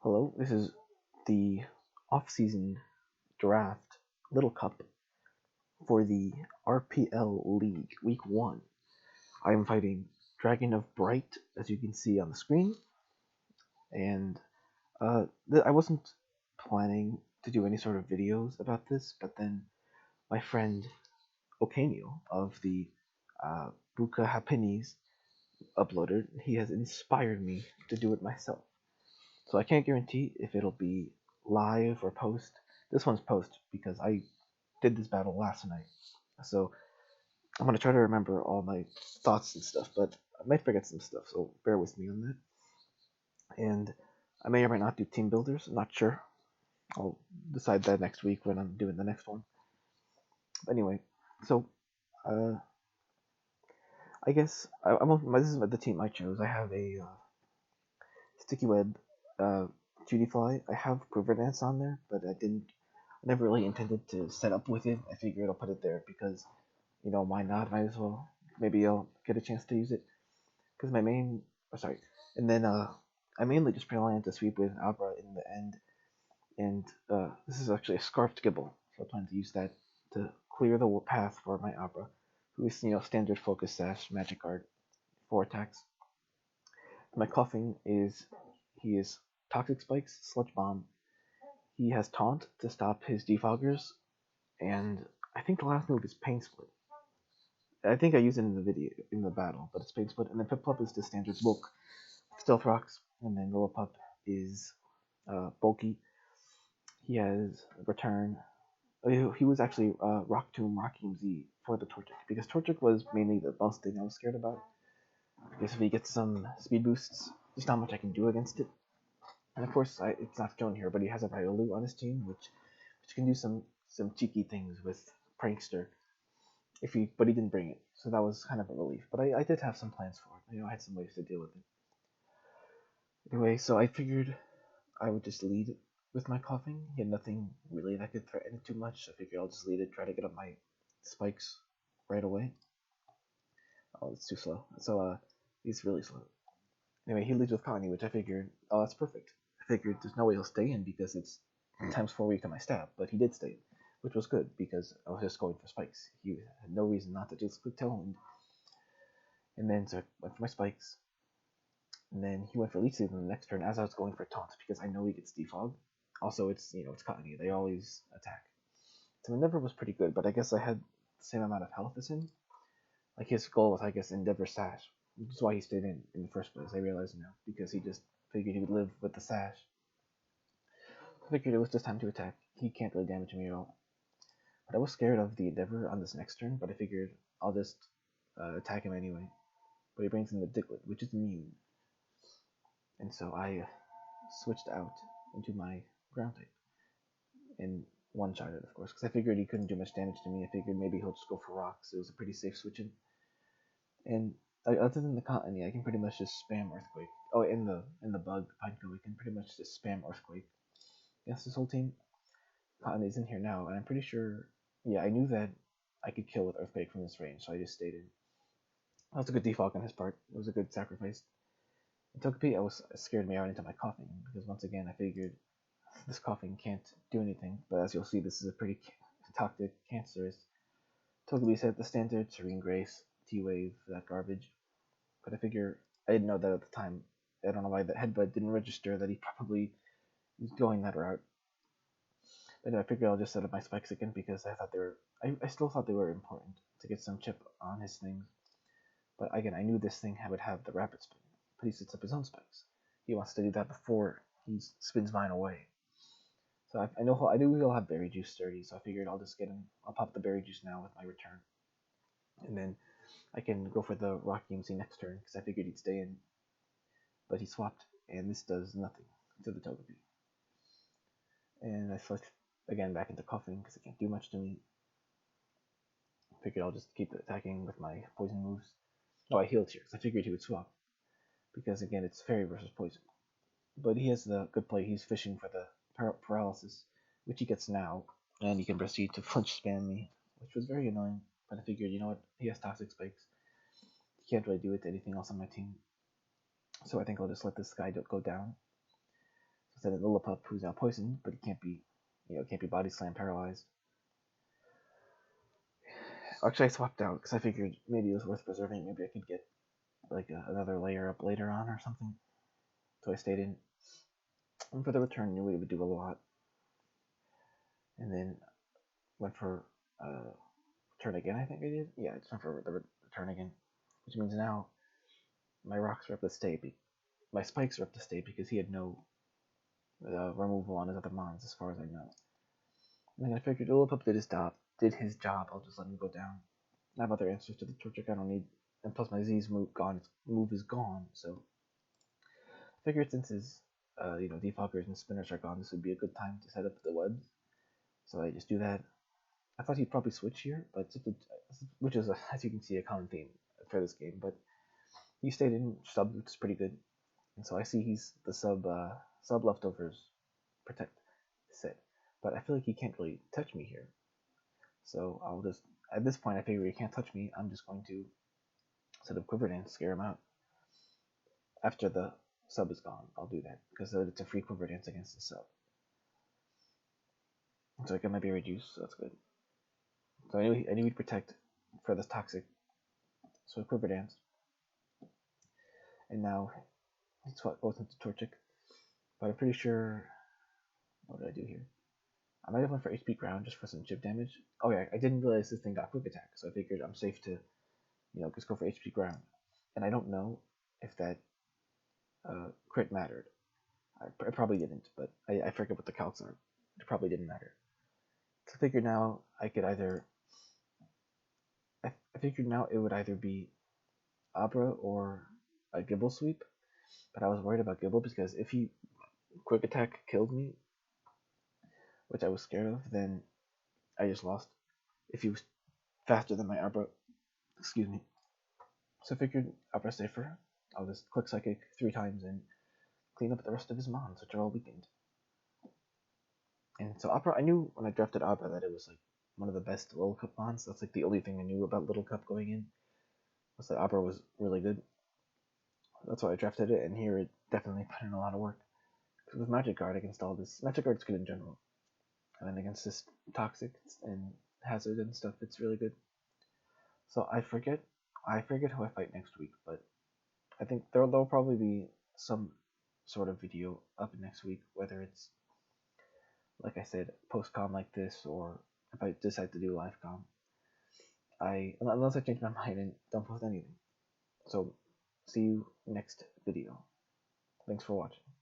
Hello, this is the off-season draft Little Cup for the RPL League Week 1. I am fighting Dragon of Bright, as you can see on the screen, and I wasn't planning to do any sort of videos about this, but then my friend Okan of the Buka Hapinis uploaded. He has inspired me to do it myself. So I can't guarantee if it'll be live or post. This one's post because I did this battle last night. So I'm gonna try to remember all my thoughts and stuff, but I might forget some stuff, so bear with me on that. And I may or may not do team builders, I'm not sure. I'll decide that next week when I'm doing the next one. But anyway, so uh, I guess this is the team I chose. I have a sticky web, Judy Fly. I have Quiver on there, but I never really intended to set up with it. I figured I'll put it there because, why not? Might as well. Maybe I'll get a chance to use it. Because my main, sorry, and then I mainly just plan to sweep with Abra in the end. And this is actually a Scarfed Gibble, so I plan to use that to clear the path for my Abra, who is, standard focus sash, magic guard, 4 attacks. My Coughing is, he is Toxic Spikes, Sludge Bomb. He has Taunt to stop his Defoggers, and I think the last move is Pain Split. I think I use it in the video, in the battle, but it's Pain Split. And then Piplup is the standard bulk, Stealth Rocks, and then Lillipup is bulky. He has Return. He was actually Rock Tomb, Z for the Torchic, because Torchic was mainly the most thing I was scared about. Because if he gets some speed boosts, there's not much I can do against it. And of course, it's not shown here, but he has a Riolu on his team, which can do some cheeky things with Prankster. But he didn't bring it, so that was kind of a relief. But I did have some plans for it. I had some ways to deal with it. Anyway, so I figured I would just lead with my Coughing. He had nothing really that could threaten it too much. I figured I'll just lead it, try to get up my spikes right away. Oh, it's too slow. So he's really slow. Anyway, he leads with Connie, which I figured, oh, that's perfect. I figured there's no way he'll stay in because it's times 4 weak to my stab, but he did stay in, which was good because I was just going for spikes. He had no reason not to just quick tailwind. And then so I went for my spikes. And then he went for Leech Seed in the next turn as I was going for taunt because I know he gets defog. Also, it's Cottony. They always attack. So Endeavor was pretty good, but I guess I had the same amount of health as him. Like his goal was, I guess, Endeavor Sash, which is why he stayed in the first place. I realize now because he just figured he would live with the Sash. I figured it was just time to attack. He can't really damage me at all. But I was scared of the Endeavor on this next turn, but I figured I'll just attack him anyway. But he brings in the Diglett, which is immune. And so I switched out into my ground type. And one-shot it, of course, because I figured he couldn't do much damage to me. I figured maybe he'll just go for rocks. It was a pretty safe switch in. And other than the Cottony, I can pretty much just spam Earthquake. Oh, in the bug Pineco, I can pretty much just spam Earthquake. Yes, this whole team. Cottony's in here now, and I'm pretty sure. Yeah, I knew that I could kill with Earthquake from this range, so I just stayed in. That was a good defog on his part. It was a good sacrifice. And Togepi, scared me out into my Coughing because once again I figured this Coughing can't do anything. But as you'll see, this is a pretty toxic, cancerous. Togepi said the standard Serene Grace, T-Wave, that garbage. But I figure I didn't know that at the time. I don't know why the headbutt didn't register that he probably was going that route. But anyway, I figured I'll just set up my spikes again because I thought they were. I still thought they were important to get some chip on his things. But again, I knew this thing would have the rapid spin. But he sets up his own spikes. He wants to do that before he spins mine away. So I knew he'll have Berry Juice 30, so I figured I'll just get him. I'll pop the Berry Juice now with my return. And then I can go for the Rock MC next turn, because I figured he'd stay in. But he swapped, and this does nothing to the Togepi. And I flipped again back into Coughing, because it can't do much to me. I figured I'll just keep attacking with my poison moves. Oh, I healed here, because I figured he would swap. Because again, it's Fairy versus Poison. But he has the good play. He's fishing for the paralysis, which he gets now, and he can proceed to flinch spam me, which was very annoying. But I figured, you know what, he has Toxic Spikes. He can't really do it to anything else on my team. So I think I'll just let this guy go down. Instead of Lillipup, who's now poisoned, but he can't be, can't be body slam paralyzed. Actually, I swapped out because I figured maybe it was worth preserving. Maybe I could get like another layer up later on or something. So I stayed in. And for the return, knew it would do a lot. And then went for return again, I think I did. Yeah, I just went for the return again. Which means now my rocks are up to stay. My spikes are up to stay because he had no removal on his other mons, as far as I know. And then I figured Lillipup did his job. I'll just let him go down. I have other answers to the Torchic I don't need. And plus my Z's move is gone, so I figured since his defoggers and spinners are gone, this would be a good time to set up the webs. So I just do that. I thought he'd probably switch here, but which is as you can see a common theme for this game. But he stayed in sub, which is pretty good. And so I see he's the sub leftovers protect set, but I feel like he can't really touch me here. So I'll just at this point I figure he can't touch me. I'm just going to set up Quiver Dance, scare him out. After the sub is gone, I'll do that because it's a free Quiver Dance against the sub. So I get my be reduced, so that's good. So I knew he'd protect for this toxic. So I Quiver Dance. And now he goes into Torchic. But I'm pretty sure. What did I do here? I might have went for HP ground just for some chip damage. Oh yeah, I didn't realize this thing got quick attack, so I figured I'm safe to, just go for HP ground. And I don't know if that crit mattered. I probably didn't, but I forget what the calcs are. It probably didn't matter. So I figured now I could either. I figured now it would either be Abra or a Gibble sweep, but I was worried about Gibble because if he quick attack killed me, which I was scared of, then I just lost. If he was faster than my Abra, excuse me. So I figured Abra safer. I'll just click Psychic 3 times and clean up the rest of his mons, which are all weakened. And so Abra, I knew when I drafted Abra that it was like one of the best Lillipup mons. That's like the only thing I knew about Littlecup going in. Was that Abra was really good. That's why I drafted it, and here it definitely put in a lot of work. Because with Magic Guard against all this, Magic Guard's good in general. And then against this Toxic and Hazard and stuff, it's really good. So I forget who I fight next week, but I think there'll probably be some sort of video up next week, whether it's, like I said, post-com like this, or if I decide to do live com. Unless I change my mind and don't post anything. So, see you next video. Thanks for watching.